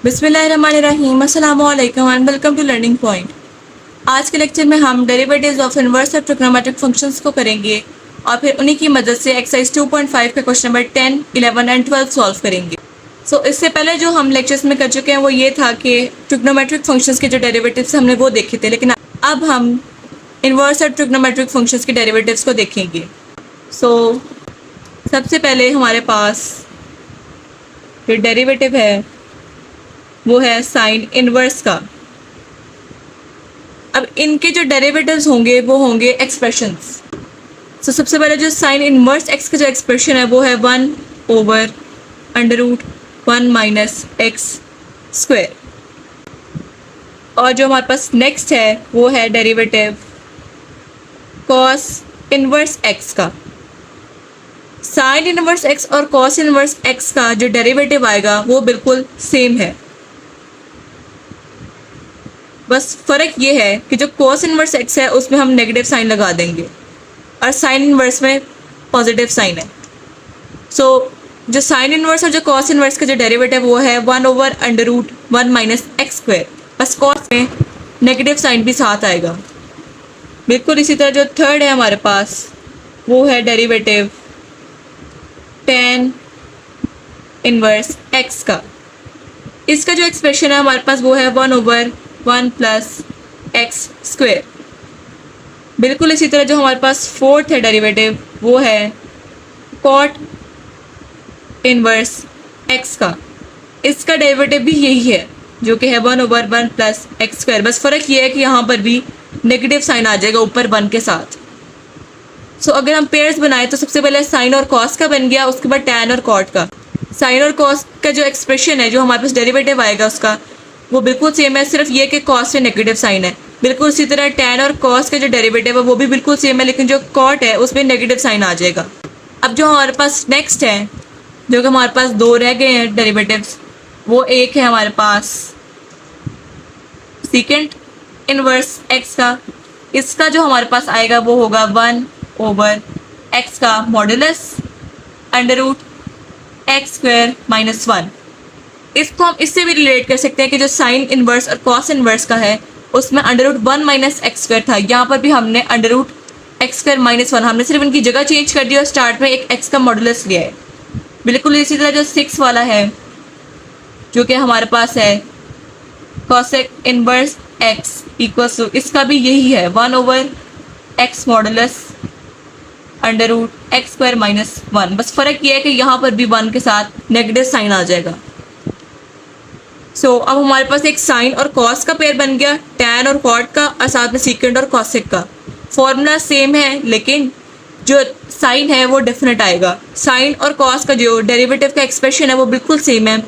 बिस्मिल्लाहिर्रहमानिर्रहीम, अस्सलामु अलैकुम and welcome to learning point. आज के लेक्चर में हम डेरिवेटिव्स ऑफ इनवर्स और ट्रिग्नोमेट्रिक फंक्शंस को करेंगे और फिर उन्हीं की मदद से एक्सरसाइज 2.5 के क्वेश्चन नंबर 10, 11 एंड 12 सॉल्व करेंगे। इससे पहले जो हम लेक्चर्स में कर चुके हैं वो ये था कि ट्रिग्नोमेट्रिक फंक्शंस के जो डेरिवेटिव्स हमने वो देखे थे, लेकिन अब हम इनवर्स और ट्रिग्नोमेट्रिक फंक्शंस के डेरिवेटिव्स को देखेंगे। सबसे पहले हमारे पास जो डेरिवेटिव है वो है साइन इनवर्स का। अब इनके जो डेरिवेटिव्स होंगे वो होंगे एक्सप्रेशंस। सबसे पहले जो साइन इनवर्स एक्स का जो एक्सप्रेशन है वो है 1/√1 माइनस एक्स स्क्वायर। और जो हमारे पास नेक्स्ट है वो है डेरिवेटिव कॉस इनवर्स एक्स का। साइन इनवर्स एक्स और कॉस इनवर्स एक्स का जो डेरिवेटिव आएगा वो बिल्कुल सेम है, बस फ़र्क ये है कि जो कॉस इनवर्स एक्स है उसमें हम नेगेटिव साइन लगा देंगे और साइन इनवर्स में पॉजिटिव साइन है। जो साइन इनवर्स और जो कॉस इनवर्स का जो डेरिवेटिव वो है 1/√1 माइनस एक्स स्क्वायर, बस कॉस में नेगेटिव साइन भी साथ आएगा। बिल्कुल इसी तरह जो थर्ड है हमारे पास वो है डेरिवेटिव tan इनवर्स एक्स का। इसका जो एक्सप्रेशन है हमारे पास वो है 1/1 प्लस एक्स स्क्वायर। बिल्कुल इसी तरह जो हमारे पास फोर्थ है डेरिवेटिव वो है कॉट इनवर्स एक्स का। इसका डेरिवेटिव भी यही है जो कि है 1/1 प्लस एक्स स्क्वायर, बस फ़र्क ये है कि यहाँ पर भी नेगेटिव साइन आ जाएगा ऊपर 1 के साथ। अगर हम पेयर्स बनाए तो सबसे पहले साइन और कॉस का बन गया, उसके बाद टैन और कॉट का। साइन और कॉस का जो एक्सप्रेशन है जो हमारे पास डेरिवेटिव आएगा उसका वो बिल्कुल सेम है, सिर्फ ये कि कॉस में नेगेटिव साइन है। बिल्कुल इसी तरह टैन और कॉस का जो डेरिवेटिव है वो भी बिल्कुल सेम है, लेकिन जो कॉट है उसमें नेगेटिव साइन आ जाएगा। अब जो हमारे पास नेक्स्ट है, जो कि हमारे पास 2 रह गए हैं डेरिवेटिव्स, वो एक है हमारे पास सेकेंड इनवर्स एक्स का। इसका जो हमारे पास आएगा वो होगा 1/x का मॉडुलस √x² - 1। इसको हम इससे भी रिलेट कर सकते हैं कि जो साइन इनवर्स और कॉस इनवर्स का है उसमें √1 माइनस x² था, यहाँ पर भी हमने √x² - 1, हमने सिर्फ इनकी जगह चेंज कर दी और स्टार्ट में एक x का मॉडुलस लिया है। बिल्कुल इसी तरह जो 6 वाला है जो कि हमारे पास है cosec inverse x equals to, इसका भी यही है 1/x मॉडुलस √x² - 1, बस फ़र्क ये है कि यहाँ पर भी 1 के साथ नेगेटिव साइन आ जाएगा। अब हमारे पास एक साइन और कॉस का पेयर बन गया, टैन और कॉट का, और साथ में सीकेंड और कॉसेक का। फॉर्मूला सेम है लेकिन जो साइन है वो डिफरेंट आएगा। साइन और कॉस का जो डेरिवेटिव का एक्सप्रेशन है वो बिल्कुल सेम है,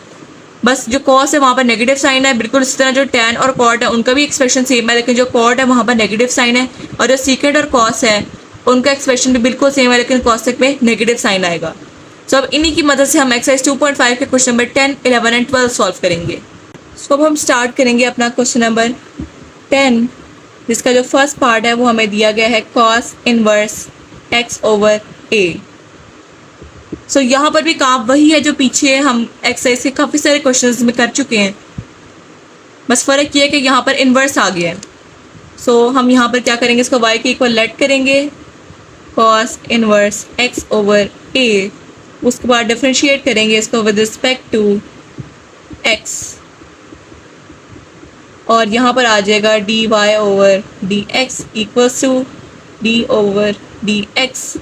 बस जो कॉस है वहाँ पर नेगेटिव साइन है। बिल्कुल इसी तरह जो टैन और कॉट है उनका भी एक्सप्रेशन सेम है, लेकिन जो कॉट है वहाँ पर नेगेटिव साइन है, और जो सीकेंड और कॉस है उनका एक्सप्रेशन भी बिल्कुल सेम है, लेकिन कॉसेक में नेगेटिव साइन आएगा। अब इन्हीं की मदद से हम एक्सरसाइज 2.5 के क्वेश्चन नंबर 10, 11 एंड 12 सॉल्व करेंगे। अब हम स्टार्ट करेंगे अपना क्वेश्चन नंबर 10, जिसका जो फर्स्ट पार्ट है वो हमें दिया गया है कॉस इनवर्स x/a। यहाँ पर भी काम वही है जो पीछे हम एक्सरसाइज के काफ़ी सारे क्वेश्चंस में कर चुके हैं, बस फ़र्क ये है कि यहाँ पर इन्वर्स आ गया है। हम यहाँ पर क्या करेंगे, इसको y के इक्वल लेट करेंगे कॉस इनवर्स x/a, उसके बाद डिफरेंशिएट करेंगे इसको विद रिस्पेक्ट टू x, और यहाँ पर आ जाएगा dy/dx equals to d/dx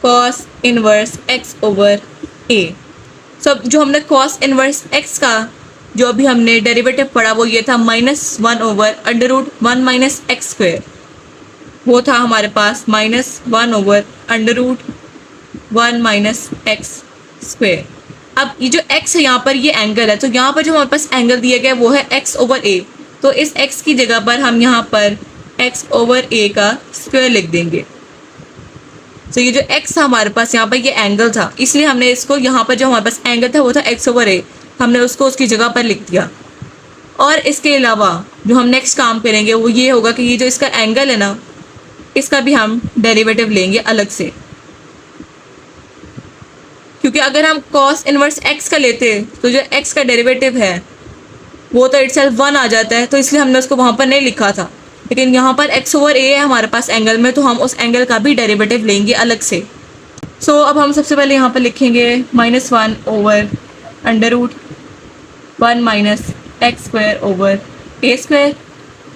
cos inverse x/a। जो हमने कॉस इनवर्स x का जो अभी हमने डेरिवेटिव पढ़ा वो ये था -1/√1 माइनस एक्स स्क्वायर, वो था हमारे पास -1/√1 माइनस एक्स स्क्वायर। अब ये जो x है यहाँ पर ये एंगल है, तो यहाँ पर जो हमारे पास एंगल दिया गया है वो है x/a, तो इस x की जगह पर हम यहाँ पर x/a का स्क्वायर लिख देंगे। ये जो x था हमारे पास यहाँ पर ये एंगल था, इसलिए हमने इसको यहाँ पर जो हमारे पास एंगल था वो था x/a, हमने उसको उसकी जगह पर लिख दिया। और इसके अलावा जो हम नेक्स्ट काम करेंगे वो ये होगा कि ये जो इसका एंगल है ना, इसका भी हम डेरिवेटिव लेंगे अलग से, क्योंकि अगर हम cos इनवर्स x का लेते तो जो x का डेरिवेटिव है वो तो इटसेल्फ 1 आ जाता है, तो इसलिए हमने उसको वहाँ पर नहीं लिखा था। लेकिन यहाँ पर x ओवर a है हमारे पास एंगल में, तो हम उस एंगल का भी डेरिवेटिव लेंगे अलग से। सो अब हम सबसे पहले यहाँ पर लिखेंगे -1 over under root 1 minus x square over A square,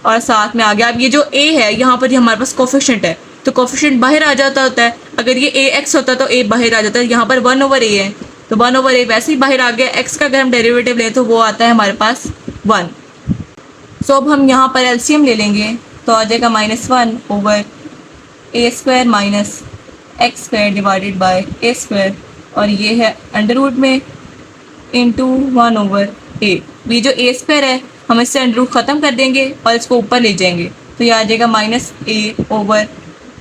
और साथ में आ गया अब ये जो a है यहाँ पर ये हमारे पास कोफिशिएंट है, तो कोफिशिएंट बाहर आ जाता होता है। अगर ये ए एक्स होता तो a बाहर आ जाता है, यहाँ पर 1 ओवर a है तो 1 ओवर a वैसे ही बाहर आ गया। x का अगर हम डेरिवेटिव लें तो वो आता है हमारे पास 1। सो अब हम यहाँ पर एलसीएम ले लेंगे तो आ जाएगा -1 over A square minus x square divided bye A square, और ये है अंडर रूट में इंटू 1 ओवर ए। ये जो ए स्क्वायर है हम इससे अंडर रूट ख़त्म कर देंगे और इसको ऊपर ले जाएंगे, तो ये आ जाएगा -a over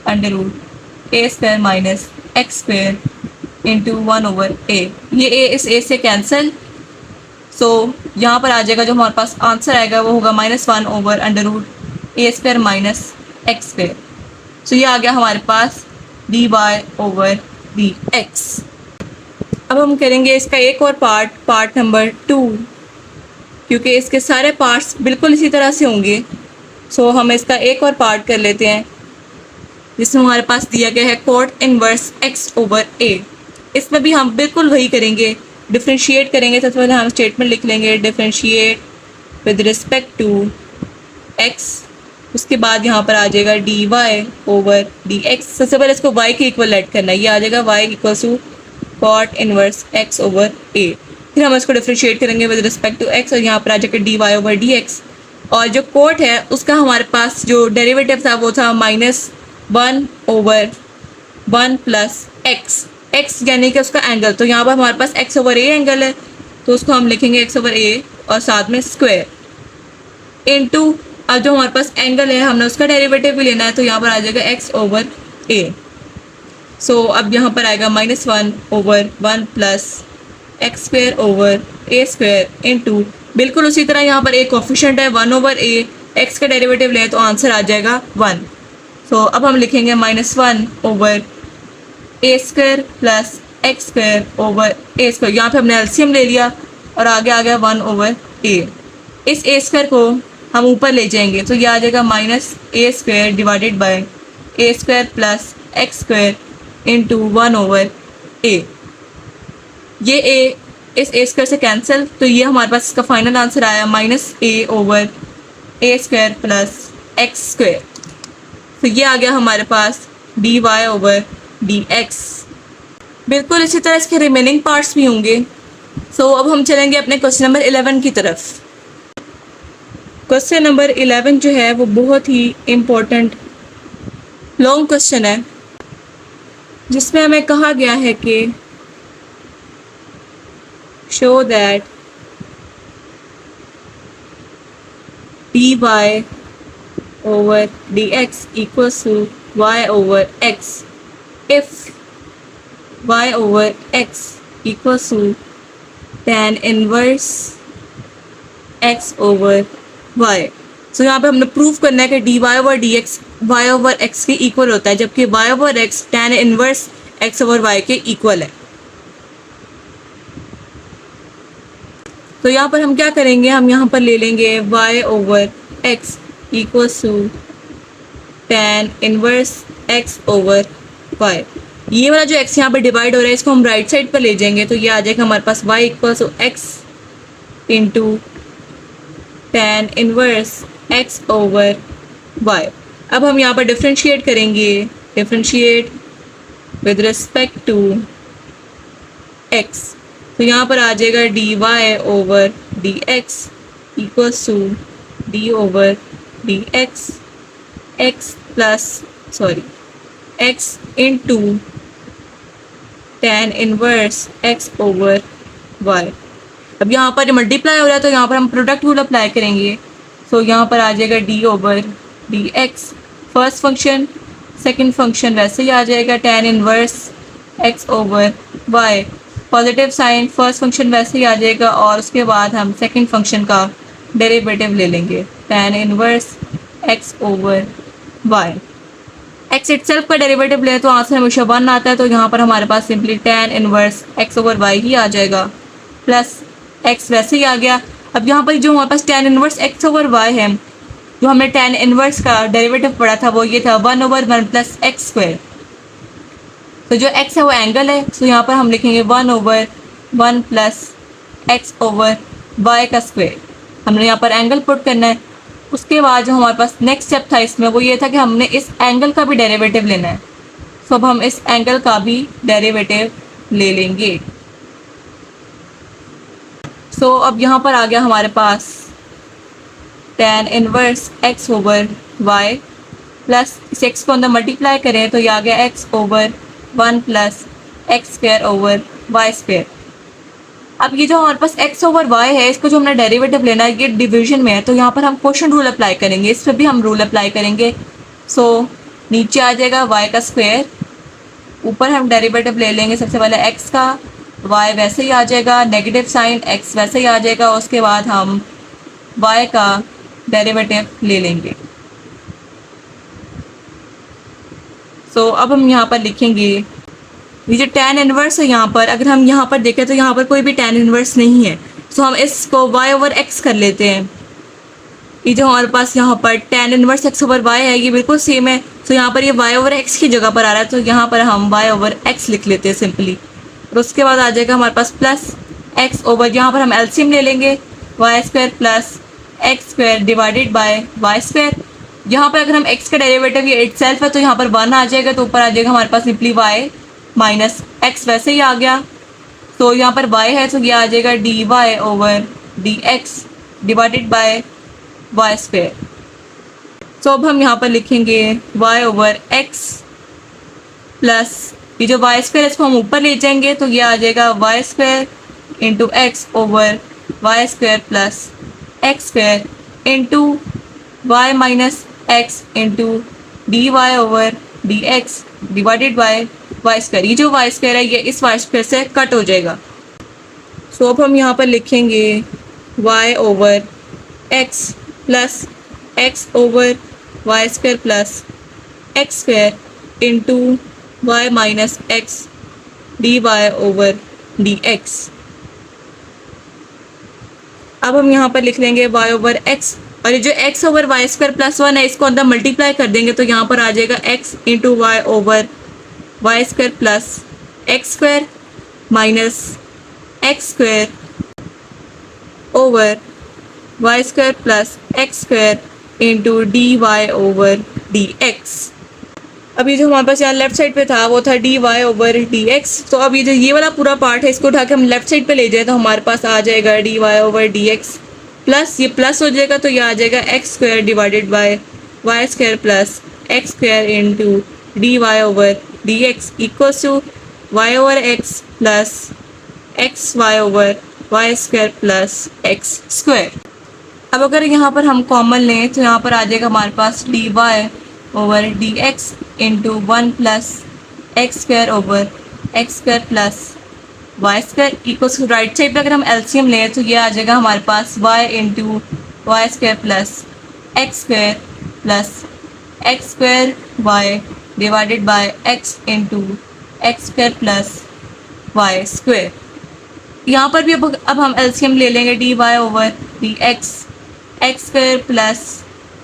under root A square minus x square into 1 over A. ये a इस a से कैंसिल, सो यहाँ पर आ जाएगा जो हमारे पास आंसर आएगा वो होगा -1 over under root A square minus x square. सो ये आ गया हमारे पास dy ओवर dx। अब हम करेंगे इसका एक और पार्ट नंबर 2, क्योंकि इसके सारे पार्ट्स बिल्कुल इसी तरह से होंगे। सो हम इसका एक और पार्ट कर लेते हैं जिसमें हमारे पास दिया गया है cot inverse x over a। इसमें भी हम बिल्कुल वही करेंगे, डिफ्रेंशिएट करेंगे। सबसे पहले हम स्टेटमेंट लिख लेंगे differentiate with respect to x, उसके बाद यहाँ पर आ जाएगा dy ओवर dx। सबसे पहले इसको y के इक्वल ऐड करना है, ये आ जाएगा y equal to cot inverse x over a। फिर हम इसको डिफ्रेंशिएट करेंगे विद रिस्पेक्ट टू x, और यहाँ पर आ जाएगा dy ओवर dx। और जो कोट है उसका हमारे पास जो डेरिवेटिव था वो था -1 ओवर 1 प्लस x यानी कि उसका एंगल। तो यहाँ पर हमारे पास x ओवर a एंगल है, तो उसको हम लिखेंगे x ओवर a और साथ में स्क्वायर इनटू अब जो हमारे पास एंगल है हमने उसका डेरिवेटिव भी लेना है, तो यहाँ पर आ जाएगा x ओवर a। सो अब यहाँ पर आएगा -1 over 1 plus x square over A square into बिल्कुल उसी तरह यहाँ पर एक कोफिशिएंट है 1 ओवर a, x का डेरिवेटिव लें तो आंसर आ जाएगा 1। सो अब हम लिखेंगे -1 over A square plus x square over A square. यहाँ पे हमने एलसीएम ले लिया और आगे आ गया 1 ओवर a। इस a स्क्वायर को हम ऊपर ले जाएंगे तो ये आ जाएगा -a square divided bye A square plus x square into 1 over a। ये a इस a स्क्वायर से कैंसिल, तो ये हमारे पास इसका फाइनल आंसर आया -a over A square plus x square. तो ये आ गया हमारे पास dy ओवर dx। बिल्कुल इसी तरह इसके रिमेनिंग पार्ट्स भी होंगे। सो अब हम चलेंगे अपने क्वेश्चन नंबर 11 की तरफ। क्वेश्चन नंबर 11 जो है वो बहुत ही इम्पोर्टेंट लॉन्ग क्वेश्चन है, जिसमें हमें कहा गया है कि show that dy over dx equals to y over x if y over x equals to tan inverse x over y। सो यहाँ पे हमने प्रूव करना है कि dy over dx y over x के इक्वल होता है, जबकि y over x tan inverse x over y के इक्वल है। तो यहाँ पर हम क्या करेंगे, हम यहाँ पर ले लेंगे y over x equals to tan inverse x over y। ये वाला जो x यहाँ पर डिवाइड हो रहा है इसको हम राइट साइड पर ले जाएंगे, तो ये आ जाएगा हमारे पास y equals to x into tan inverse x over y। अब हम यहाँ पर डिफ्रेंशिएट करेंगे, differentiate with respect to x, तो यहाँ पर आ जाएगा dy over dx equals to d over dx x plus x into tan inverse x over y। अब यहाँ पर मल्टीप्लाई हो रहा है तो यहाँ पर हम प्रोडक्ट रूल अप्लाई करेंगे। सो यहाँ पर आ जाएगा d over dx first function, second function वैसे ही आ जाएगा tan inverse x over y, positive sign first function वैसे ही आ जाएगा, और उसके बाद हम सेकंड फंक्शन का डेरिवेटिव ले लेंगे tan inverse x over y। x itself का डेरिवेटिव ले तो आंसर हमेशा 1 आता है, तो यहाँ पर हमारे पास simply tan inverse x over y ही आ जाएगा, प्लस x वैसे ही आ गया। अब यहाँ पर जो हमारे पास tan inverse x over y है, जो हमने tan इनवर्स का डेरिवेटिव पढ़ा था वो ये था 1/1 प्लस एक्स स्क्वायर। तो जो x है वो एंगल है, तो यहाँ पर हम लिखेंगे 1/1 प्लस एक्स ओवर y का स्क्वायर। हमने यहाँ पर एंगल पुट करना है। उसके बाद जो हमारे पास नेक्स्ट स्टेप था इसमें वो ये था कि हमने इस एंगल का भी डेरिवेटिव लेना है। तो अब हम इस एंगल का भी डेरिवेटिव ले लेंगे। सो अब यहाँ पर आ गया हमारे पास tan inverse x over y plus इस x को अंदर मल्टीप्लाई करें तो ये आ गया x over 1 plus x square over y square. अब ये जो हमारे पास x ओवर y है, इसको जो हमने डेरिवेटिव लेना है ये डिवीजन में है, तो यहाँ पर हम क्वोशंट रूल अप्लाई करेंगे, इस पर भी हम रूल अप्लाई करेंगे। सो नीचे आ जाएगा y का स्क्वायर, ऊपर हम डेरिवेटिव ले लेंगे सबसे पहले x का, y वैसे ही आ जाएगा, नेगेटिव साइन x वैसे ही आ जाएगा, उसके बाद हम y का डेरिवेटिव ले लेंगे। सो अब हम यहाँ पर लिखेंगे ये जो tan इनवर्स है, यहाँ पर अगर हम यहाँ पर देखें तो यहाँ पर कोई भी tan इनवर्स नहीं है, सो हम इसको y ओवर x कर लेते हैं। ये जो हमारे पास यहाँ पर tan inverse x over y है ये बिल्कुल सेम है, सो यहाँ पर ये y ओवर x की जगह पर आ रहा है, तो यहाँ पर हम y ओवर x लिख लेते हैं सिंपली। और उसके बाद आ जाएगा हमारे पास प्लस x ओवर, यहाँ पर हम एलसीएम ले लेंगे, y square plus x square divided by Y square. यहाँ पर अगर हम x का डेरिवेटिव ये इटसेल्फ है तो यहाँ पर 1 आ जाएगा, तो ऊपर आ जाएगा हमारे पास सिंपली y माइनस एक्स वैसे ही आ गया। तो यहाँ पर y है तो ये आ जाएगा D Y over D x divided by Y square. So अब हम यहाँ पर लिखेंगे y ओवर x प्लस ये जो वाई स्क्वायर इसको हम ऊपर ले जाएंगे तो ये आ जाएगा y square into x over y square plus x square into y minus x into d Y over D x divided by Y square. ये जो वाई स्क्वायर है ये इस वाई स्क्वायर से कट हो जाएगा। सो अब हम यहाँ पर लिखेंगे y over x plus x over y square plus x square into y minus x d Y over D x. अब हम यहाँ पर लिख लेंगे वाई ओवर एक्स, और ये जो x over y square plus 1 है इसको अंदर मल्टीप्लाई कर देंगे तो यहाँ पर आ जाएगा x into y over y square plus x square minus x square over y square plus x square into d Y over D x. अभी जो हमारे पास यहाँ लेफ्ट साइड पे था वो था d Y over D x, तो अब ये वाला पूरा पार्ट है इसको उठा के हम लेफ्ट साइड पे ले जाए तो हमारे पास आ जाएगा D Y over D x plus ये प्लस हो जाएगा तो ये आ जाएगा x square divided by Y square plus x square into d Y over D x equals to y over x plus x y over y square plus x square. अब अगर यहाँ पर हम कॉमन लें तो यहाँ पर आ जाएगा हमारे पास D Y over D X into 1 plus x square over X square plus Y square equals to right side पे अगर हम एलसीएम लें तो ये आ जाएगा हमारे पास Y into Y square plus x square Y divided by x into x square plus Y square. यहाँ पर भी अब हम एलसीएम ले लेंगे D Y over D X square plus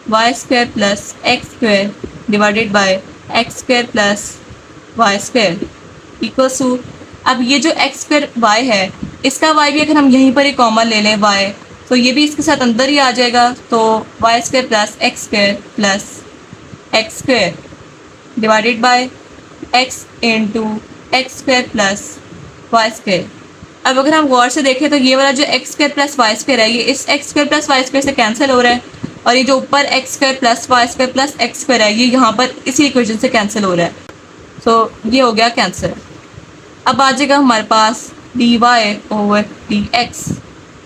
Y square plus x square divided by X square plus Y square equals to, अब ये जो एक्स स्क्वायर वाई है इसका वाई भी अगर हम यहीं पर ही कॉमन ले लें वाई तो ये भी इसके साथ अंदर ही आ जाएगा, तो y square plus x square divided by x into x square plus Y square. अब अगर हम गौर से देखें तो ये वाला जो x square plus Y square है ये इस x square plus Y square से कैंसिल हो रहा है, और ये जो ऊपर x square plus Y square plus x square है ये यहाँ पर इसी इक्वेशन से कैंसिल हो रहा है। सो ये हो गया कैंसिल। अब आ जाएगा हमारे पास D Y over D X,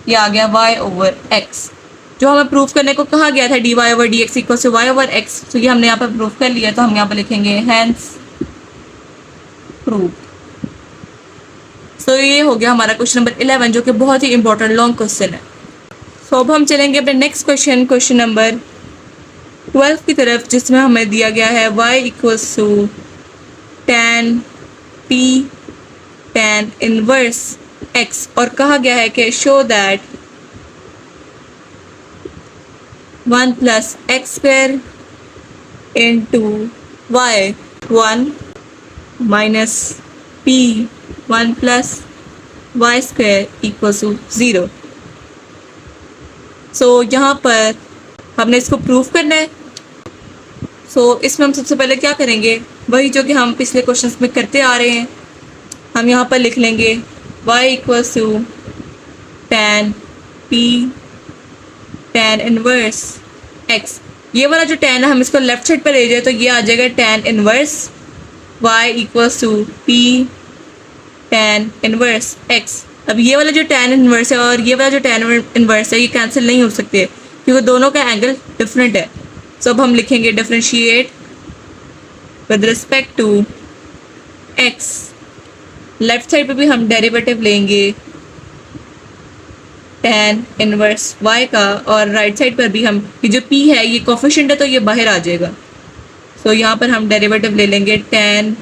ये आ गया वाई ओवर एक्स जो हमें प्रूफ करने को कहा गया था d Y over D x equal to y over x, तो ये हमने यहाँ पर प्रूफ कर लिया, तो हम यहाँ पर लिखेंगे हैंस प्रूफ। सो ये हो गया हमारा क्वेश्चन नंबर 11 जो कि बहुत ही इंपॉर्टेंट लॉन्ग क्वेश्चन है। सो अब हम चलेंगे अपने नेक्स्ट क्वेश्चन नंबर 12 की तरफ, जिसमें हमें दिया गया है y equals to tan p tan inverse x, और कहा गया है कि show that 1 plus x square into y 1 minus p 1 plus Y square equal to 0। So यहाँ पर हमने इसको प्रूव करना है। सो इसमें हम सबसे पहले क्या करेंगे, वही जो कि हम पिछले क्वेश्चंस में करते आ रहे हैं। हम यहाँ पर लिख लेंगे y equals to tan p tan inverse x। ये वाला जो tan है हम इसको लेफ्ट साइड पर ले जाए तो ये आ जाएगा tan inverse y equals to p tan inverse x। अब ये वाला जो tan इनवर्स है और ये वाला जो tan इनवर्स है ये कैंसिल नहीं हो सकते क्योंकि दोनों का एंगल डिफरेंट है। सो अब हम लिखेंगे differentiate with respect to x। Left side पे भी हम डेरिवेटिव लेंगे tan इनवर्स y का और राइट साइड पर भी हम ये जो p है ये कोफिशिएंट है तो ये बाहर आ जाएगा। सो यहाँ पर हम डेरिवेटिव ले लेंगे tan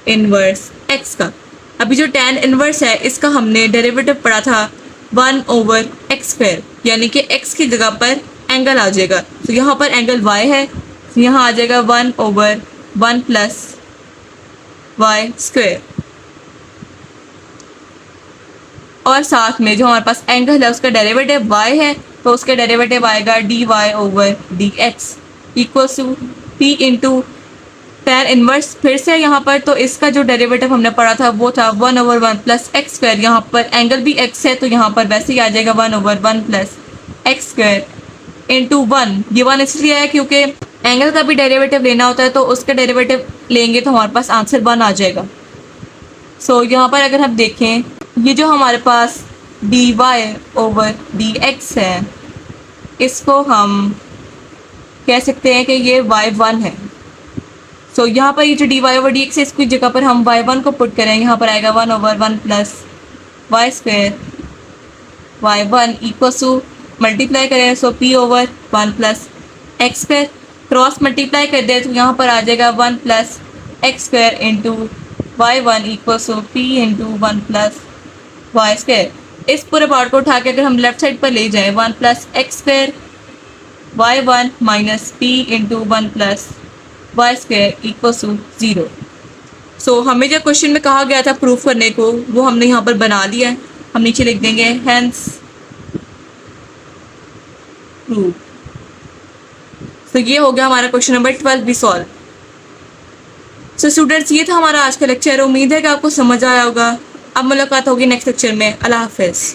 इनवर्स x का। अभी जो tan इनवर्स है इसका हमने डेरिवेटिव पढ़ा था 1/x स्क्वायर, यानी कि x की जगह पर एंगल आ जाएगा। तो यहाँ पर एंगल y है तो यहाँ आ जाएगा 1/1 प्लस वाई स्क्वायर। और साथ में जो हमारे पास एंगल है उसका डेरिवेटिव y है तो उसका डेरिवेटिव आएगा dy/dx equals to p into tan inverse. फिर से यहाँ पर तो इसका जो डेरिवेटिव हमने पढ़ा था वो था 1/1 प्लस एक्स स्क्वायर। यहाँ पर एंगल भी x है तो यहाँ पर वैसे ही आ जाएगा 1/1 प्लस एक्स स्क्वायर इंटू 1। ये 1 इसलिए है क्योंकि एंगल का भी डेरिवेटिव लेना होता है तो उसका डेरिवेटिव लेंगे तो हमारे पास आंसर 1 आ जाएगा। सो यहाँ पर अगर हम देखें ये जो हमारे पास dy/dx है इसको हम कह सकते हैं कि ये y1 है। सो यहाँ पर ये जो dy/dx है इसकी जगह पर हम y1 को पुट करें, यहाँ पर आएगा 1/1 plus Y square y1 equals to multiply करें so p/1 plus x square. Cross multiply कर दे तो यहाँ पर आ जाएगा 1 plus x square into y1 equals to p into 1 plus Y square. इस पूरे पार्ट को उठा के अगर हम लेफ्ट साइड पर ले जाएं 1 plus x square y1 minus p into 1 plus Y square equals to 0। So हमें जो क्वेश्चन में कहा गया था प्रूफ करने को वो हमने यहाँ पर बना लिया है। हम नीचे लिख देंगे हेंस प्रूफ। तो ये हो गया हमारा क्वेश्चन नंबर 12 भी सॉल्व। सो स्टूडेंट्स ये था हमारा आज का लेक्चर। उम्मीद है कि आपको समझ आया होगा। अब मुलाकात होगी नेक्स्ट लेक्चर में। अल्लाह हाफिज़।